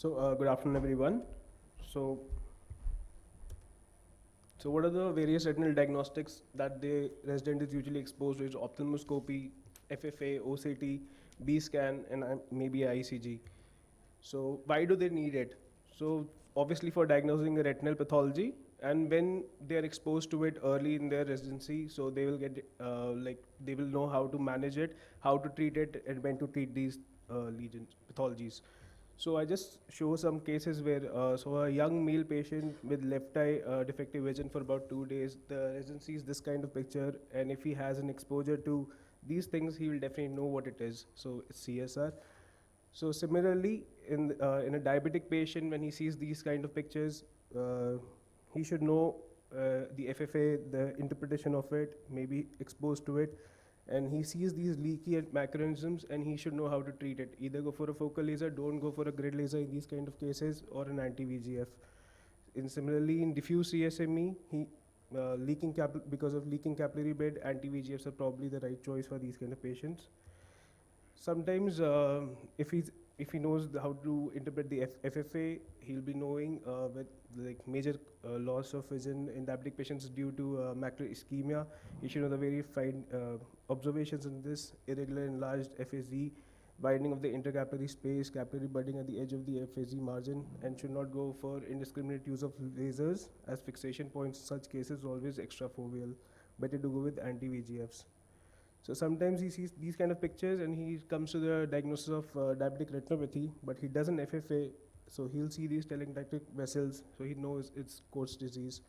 Good afternoon, everyone. So, so what are the various retinal diagnostics that the resident is usually exposed to? Is ophthalmoscopy, FFA, OCT, B scan, and maybe ICG. So, why do they need it? So, obviously for diagnosing a retinal pathology, and when they are exposed to it early in their residency, so they will get they will know how to manage it, how to treat it, and when to treat these lesions, pathologies. So I just show some cases where so a young male patient with left eye defective vision for about 2 days, the resident sees this kind of picture, and if he has an exposure to these things, he will definitely know what it is. So it's CSR. So similarly, in a diabetic patient, when he sees these kind of pictures, uh, he should know the FFA, the interpretation of it, maybe exposed to it, and he sees these leaky mechanisms, and he should know how to treat it. Either go for a focal laser, don't go for a grid laser in these kind of cases, or an anti-VGF. Similarly, in diffuse CSME, because of leaking capillary bed, anti-VGFs are probably the right choice for these kind of patients. Sometimes, if he knows how to interpret the FFA, he'll be knowing with like major loss of vision in diabetic patients due to macular ischemia. He should know the very fine observations in this: irregular enlarged FAZ, widening of the intercapillary space, capillary budding at the edge of the FAZ margin, and should not go for indiscriminate use of lasers as fixation points. In such cases, always extrafoveal. Better to go with anti-VGFs. So sometimes he sees these kind of pictures and he comes to the diagnosis of diabetic retinopathy, but he doesn't FFA, so he'll see these telangiectatic vessels, so he knows it's Coats disease.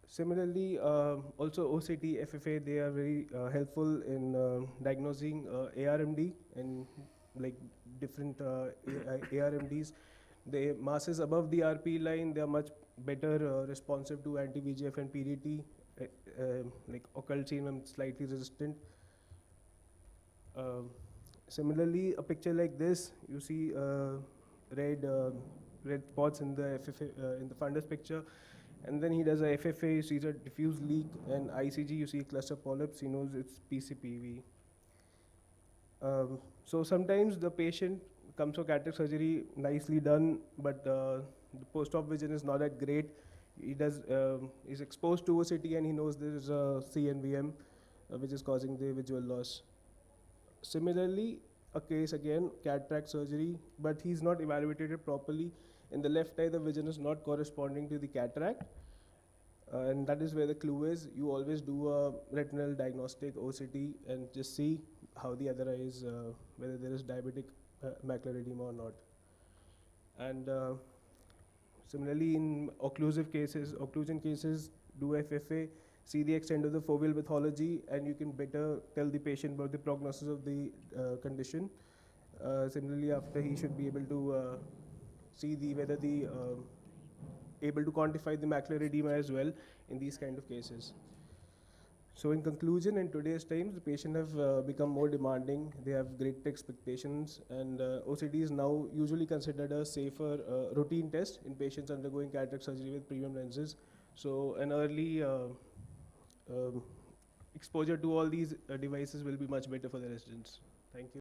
Similarly, also OCT, FFA, they are very helpful in diagnosing ARMD and like different ARMDs. The masses above the RP line, they are much better responsive to anti-VGF and PDT, like occult serum slightly resistant. Um Similarly, a picture like this, you see red red spots in the FFA in the fundus picture, and then he does a FFA, you see a diffuse leak, and ICG, you see cluster polyps, he knows it's PCPV. So sometimes the patient comes for cataract surgery, nicely done, but the post-op vision is not that great. He's exposed to OCT and he knows there is a CNVM, which is causing the visual loss. Similarly, a case again, cataract surgery, but he's not evaluated it properly. In the left eye, the vision is not corresponding to the cataract, and that is where the clue is. You always do a retinal diagnostic OCT and just see how the other eye is, whether there is diabetic macular edema or not. And similarly, in occlusion cases, do FFA, see the extent of the foveal pathology, and you can better tell the patient about the prognosis of the condition. Similarly, after he should be able to see whether the able to quantify the macular edema as well in these kind of cases. So in conclusion, in today's times, the patient have become more demanding. They have great expectations, and OCD is now usually considered a safer routine test in patients undergoing cataract surgery with premium lenses. So an early um exposure to all these devices will be much better for the residents. Thank you.